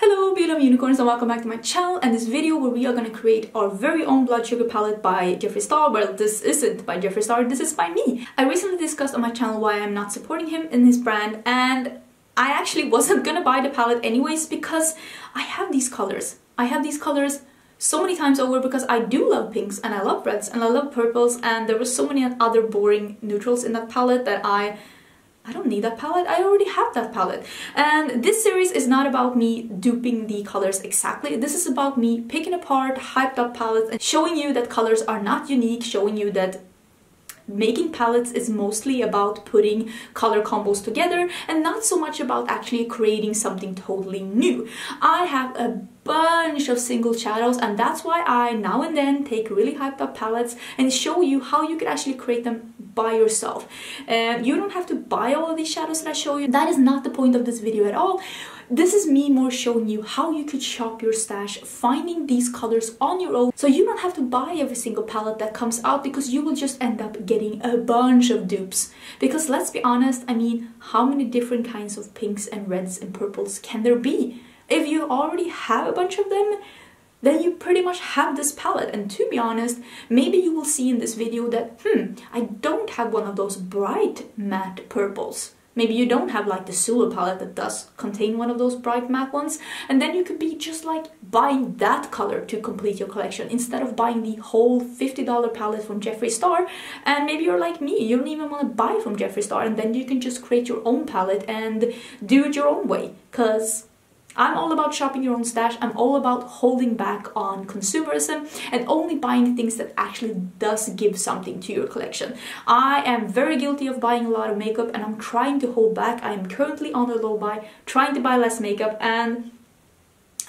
Hello beautiful unicorns and welcome back to my channel and this video where we are going to create our very own blood sugar palette by Jeffree. Well, this isn't by Jeffree, this is by me. I recently discussed on my channel why I'm not supporting him in his brand, and I actually wasn't gonna buy the palette anyways because I have these colors. I have these colors so many times over because I do love pinks and I love reds and I love purples, and there were so many other boring neutrals in that palette that I don't need that palette, I already have that palette. And this series is not about me duping the colors exactly, this is about me picking apart hyped up palettes and showing you that colors are not unique, showing you that making palettes is mostly about putting color combos together and not so much about actually creating something totally new. I have a bunch of single shadows, and that's why I now and then take really hyped up palettes and show you how you could actually create them by yourself. You don't have to buy all of these shadows that I show you. That is not the point of this video at all. This is me more showing you how you could shop your stash, finding these colors on your own, so you don't have to buy every single palette that comes out, because you will just end up getting a bunch of dupes. Because let's be honest, I mean, how many different kinds of pinks and reds and purples can there be? If you already have a bunch of them, then you pretty much have this palette. And to be honest, maybe you will see in this video that, I don't have one of those bright matte purples. Maybe you don't have like the Sulu palette that does contain one of those bright matte ones, and then you could be just like buying that color to complete your collection instead of buying the whole $50 palette from Jeffree. And maybe you're like me, you don't even want to buy from Jeffree, and then you can just create your own palette and do it your own way. Because I'm all about shopping your own stash, I'm all about holding back on consumerism and only buying things that actually does give something to your collection. I am very guilty of buying a lot of makeup and I'm trying to hold back. I am currently on a low buy, trying to buy less makeup, and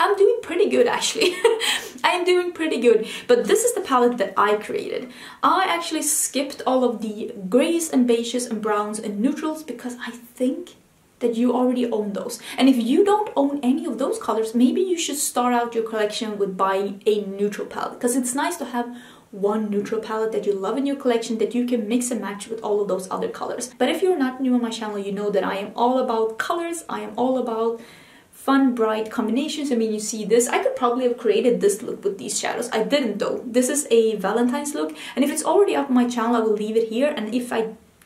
I'm doing pretty good actually. I am doing pretty good, but this is the palette that I created. I actually skipped all of the grays and beiges and browns and neutrals because I think that you already own those. And if you don't own any of those colors, maybe you should start out your collection with buying a neutral palette, because it's nice to have one neutral palette that you love in your collection that you can mix and match with all of those other colors. But if you're not new on my channel, you know that I am all about colors, I am all about fun, bright combinations. I mean, you see this. I could probably have created this look with these shadows. I didn't though. This is a Valentine's look, and if it's already up on my channel, I will leave it here, and if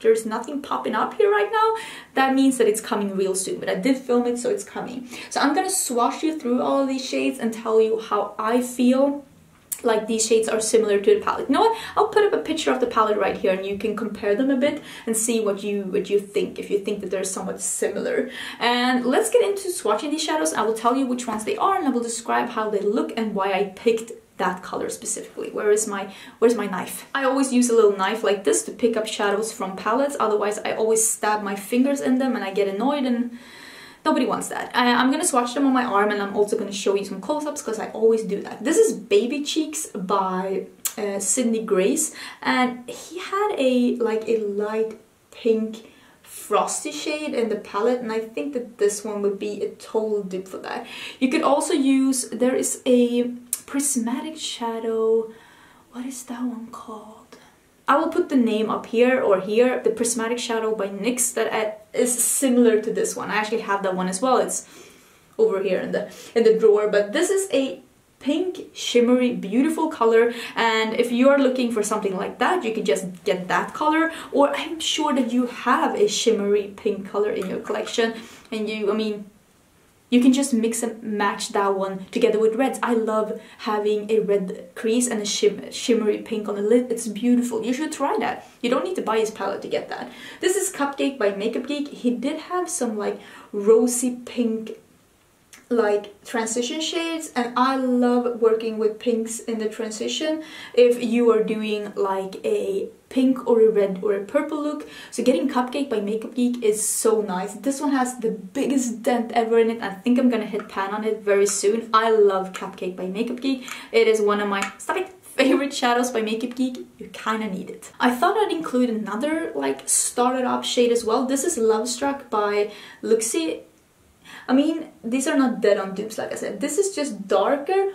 there's nothing popping up here right now, that means that it's coming real soon. But I did film it, so it's coming. So I'm gonna swatch you through all of these shades and tell you how I feel like these shades are similar to the palette. You know what? I'll put up a picture of the palette right here and you can compare them a bit and see what you think, if you think that they're somewhat similar. And let's get into swatching these shadows. I will tell you which ones they are and I will describe how they look and why I picked that color specifically. Where's my knife? I always use a little knife like this to pick up shadows from palettes, otherwise I always stab my fingers in them and I get annoyed, and nobody wants that. I'm gonna swatch them on my arm, and I'm also gonna show you some close-ups because I always do that. This is Baby Cheeks by Sydney Grace, and he had a light pink frosty shade in the palette, and I think that this one would be a total dupe for that. You could also use, there is a Prismatic shadow, what is that one called? I will put the name up here or here, the Prismatic shadow by Nyqvist, that is similar to this one. I actually have that one as well, it's over here in the drawer, but this is a pink, shimmery, beautiful color, and if you are looking for something like that, you could just get that color, or I'm sure that you have a shimmery pink color in your collection, and you can just mix and match that one together with reds. I love having a red crease and a shimmery pink on the lid. It's beautiful. You should try that. You don't need to buy his palette to get that. This is Cupcake by Makeup Geek. He did have some like rosy pink like transition shades, and I love working with pinks in the transition if you are doing like a pink or a red or a purple look. So getting Cupcake by Makeup Geek is so nice. This one has the biggest dent ever in it. I think I'm gonna hit pan on it very soon. I love Cupcake by Makeup Geek. It is one of my favorite shadows by Makeup Geek. You kind of need it. I thought I'd include another like started up shade as well. This is Love Struck by Luxie. I mean, these are not dead on dupes, like I said. This is just darker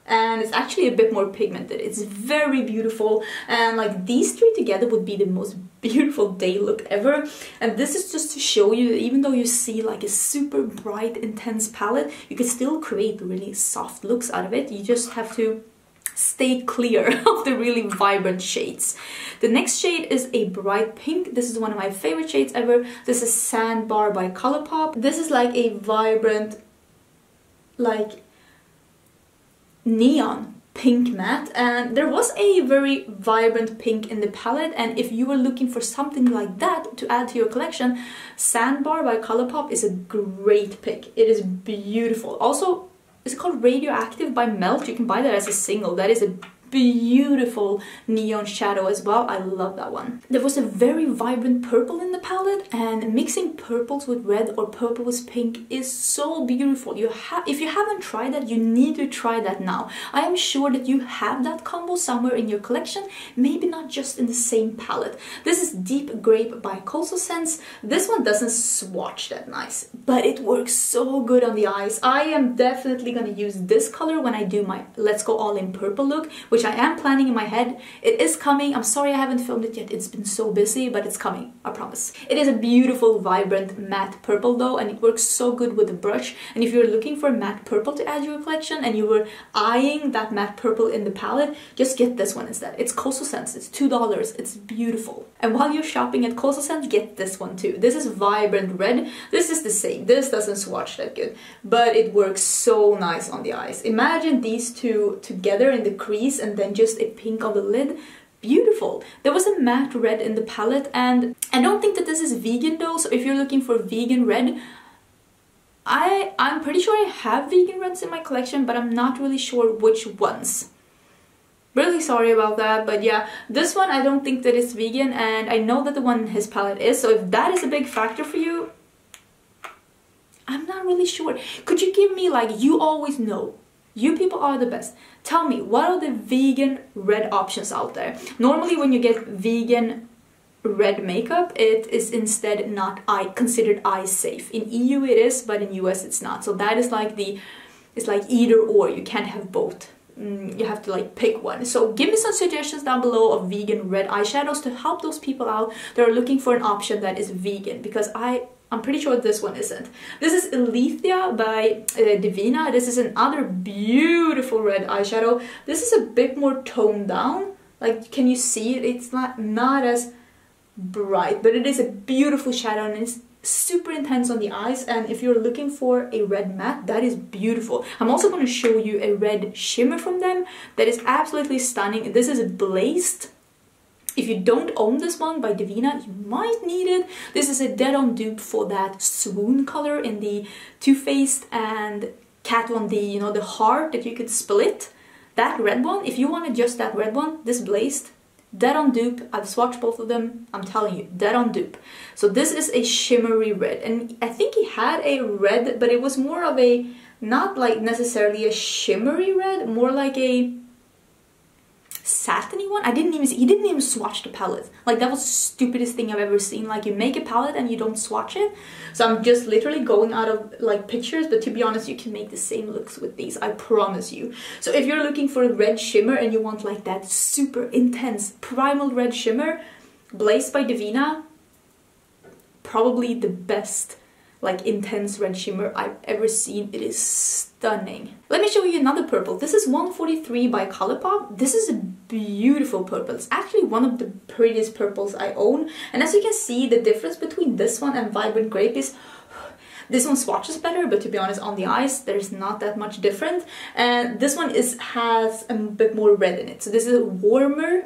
and it's actually a bit more pigmented. It's very beautiful, and like these three together would be the most beautiful day look ever. And this is just to show you that even though you see like a super bright, intense palette, you can still create really soft looks out of it. You just have to stay clear of the really vibrant shades. The next shade is a bright pink. This is one of my favorite shades ever. This is Sandbar by Colourpop. This is like a vibrant, like neon pink matte, and there was a very vibrant pink in the palette, and if you were looking for something like that to add to your collection, Sandbar by Colourpop is a great pick. It is beautiful. Also, it's called Radioactive by Melt. You can buy that as a single. That is a beautiful neon shadow as well. I love that one. There was a very vibrant purple in the palette, and mixing purples with red or purple with pink is so beautiful. If you haven't tried that, you need to try that now. I am sure that you have that combo somewhere in your collection, maybe not just in the same palette. This is Deep Grape by Sense. This one doesn't swatch that nice, but it works so good on the eyes. I am definitely gonna use this color when I do my Let's Go All In Purple look, which I am planning in my head. It is coming. I'm sorry I haven't filmed it yet. It's been so busy, but it's coming. I promise. It is a beautiful, vibrant matte purple though, and it works so good with the brush. And if you're looking for matte purple to add to your collection and you were eyeing that matte purple in the palette, just get this one instead. It's Sense. It's $2. It's beautiful. And while you're shopping at Sense, get this one too. This is vibrant red. This is the same. This doesn't swatch that good, but it works so nice on the eyes. Imagine these two together in the crease and then just a pink on the lid. Beautiful. There was a matte red in the palette, and I don't think that this is vegan though, so if you're looking for vegan red, I'm pretty sure I have vegan reds in my collection, but I'm not really sure which ones. Really sorry about that, but yeah, this one I don't think that it's vegan, and I know that the one in his palette is, so if that is a big factor for you, I'm not really sure. Could you give me, like, you always know, you people are the best. Tell me, what are the vegan red options out there? Normally when you get vegan red makeup, it is instead not considered eye safe. In EU it is, but in US it's not. So that is like it's like either or. You can't have both. You have to like pick one. So give me some suggestions down below of vegan red eyeshadows to help those people out that are looking for an option that is vegan, because I'm pretty sure this one isn't. This is Alethea by Devinah. This is another beautiful red eyeshadow. This is a bit more toned down. Like, can you see it? It's not as bright, but it is a beautiful shadow and it's super intense on the eyes. And if you're looking for a red matte, that is beautiful. I'm also going to show you a red shimmer from them that is absolutely stunning. This is Blazed. If you don't own this one by Devinah, you might need it. This is a dead-on dupe for that swoon color in the Too Faced and Kat Von D, you know, the heart that you could split. That red one, if you want just that red one, this Blazed, dead-on dupe. I've swatched both of them. I'm telling you, dead-on dupe. So this is a shimmery red, and I think he had a red, but it was more of a, not like necessarily a shimmery red, more like a satiny one. He didn't even swatch the palette. Like, that was the stupidest thing I've ever seen. Like, you make a palette and you don't swatch it. So I'm just literally going out of like pictures, but to be honest, you can make the same looks with these, I promise you. So if you're looking for a red shimmer and you want like that super intense primal red shimmer, Blazed by Devinah, probably the best like intense red shimmer I've ever seen. It is stunning. Let me show you another purple. This is 143 by Colourpop. This is a beautiful purple. It's actually one of the prettiest purples I own. And as you can see, the difference between this one and Vibrant Grape is this one swatches better, but to be honest, on the eyes, there's not that much different. And this one has a bit more red in it. So this is a warmer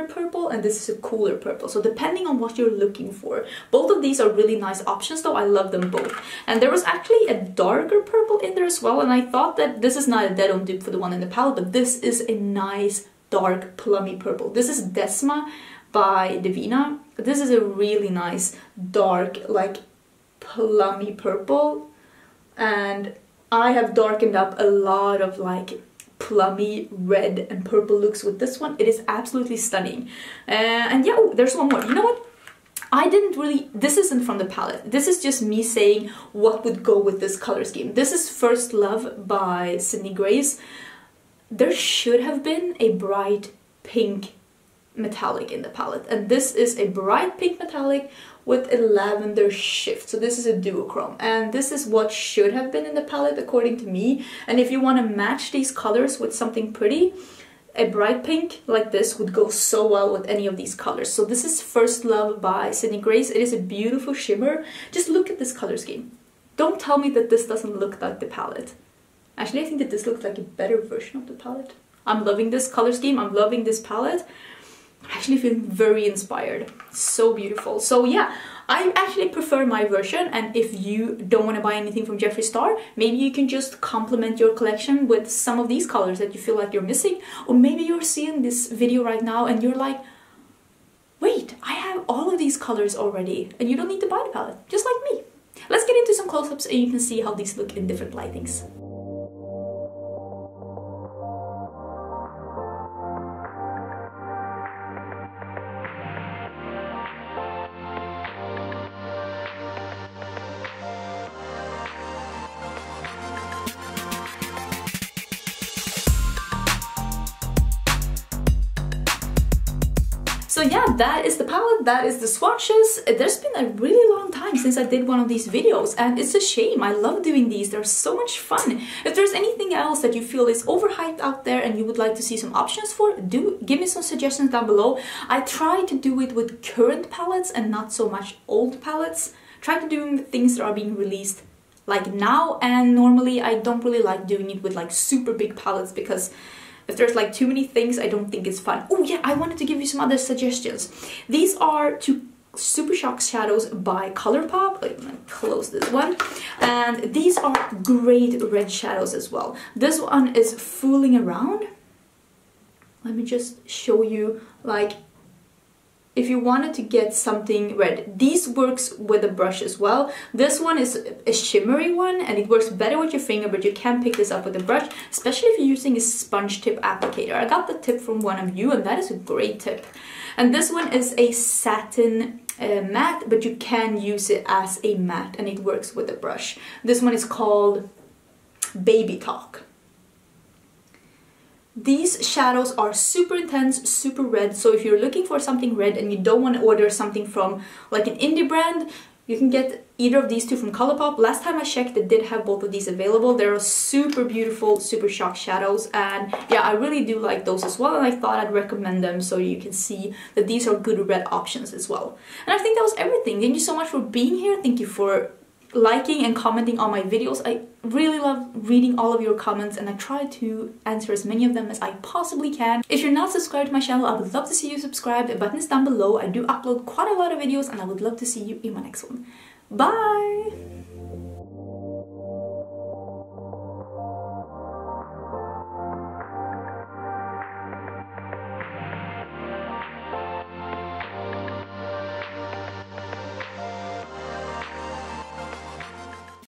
purple, and this is a cooler purple. So depending on what you're looking for, both of these are really nice options though. I love them both. And there was actually a darker purple in there as well, and I thought that this is not a dead-on dupe for the one in the palette, but this is a nice dark plummy purple. This is Desma by Devinah. This is a really nice dark like plummy purple, and I have darkened up a lot of like plummy red and purple looks with this one. It is absolutely stunning. And yeah, oh, there's one more. You know what? I didn't really, this isn't from the palette. This is just me saying what would go with this color scheme. This is First Love by Sydney Grace. There should have been a bright pink metallic in the palette, and this is a bright pink metallic with a lavender shift. So this is a duochrome, and this is what should have been in the palette according to me. And if you want to match these colors with something pretty, a bright pink like this would go so well with any of these colors. So this is First Love by Sydney Grace. It is a beautiful shimmer. Just look at this color scheme. Don't tell me that this doesn't look like the palette. Actually, I think that this looks like a better version of the palette. I'm loving this color scheme. I'm loving this palette. I actually feel very inspired. So beautiful. So yeah, I actually prefer my version, and if you don't want to buy anything from Jeffree Star, maybe you can just complement your collection with some of these colors that you feel like you're missing. Or maybe you're seeing this video right now and you're like, wait, I have all of these colors already, and you don't need to buy the palette, just like me. Let's get into some close-ups and you can see how these look in different lightings. So yeah, that is the palette, that is the swatches. There's been a really long time since I did one of these videos, and it's a shame. I love doing these, they're so much fun. If there's anything else that you feel is overhyped out there and you would like to see some options for, do give me some suggestions down below. I try to do it with current palettes and not so much old palettes. Try to do things that are being released like now, and normally I don't really like doing it with like super big palettes, because if there's like too many things, I don't think it's fun. Oh yeah, I wanted to give you some other suggestions. These are two Super Shock shadows by Colourpop. I'm gonna close this one. And these are great red shadows as well. This one is Fooling Around. Let me just show you, like, if you wanted to get something red, these works with a brush as well. This one is a shimmery one and it works better with your finger, but you can pick this up with a brush, especially if you're using a sponge tip applicator. I got the tip from one of you and that is a great tip. And this one is a satin matte, but you can use it as a matte and it works with a brush. This one is called Baby Talk. These shadows are super intense, super red, so if you're looking for something red and you don't want to order something from like an indie brand, you can get either of these two from Colourpop. Last time I checked, they did have both of these available. They're super beautiful, Super Shock shadows, and yeah, I really do like those as well, and I thought I'd recommend them so you can see that these are good red options as well. And I think that was everything. Thank you so much for being here. Thank you for liking and commenting on my videos. I really love reading all of your comments and I try to answer as many of them as I possibly can. If you're not subscribed to my channel, I would love to see you subscribe. The button is down below. I do upload quite a lot of videos and I would love to see you in my next one. Bye!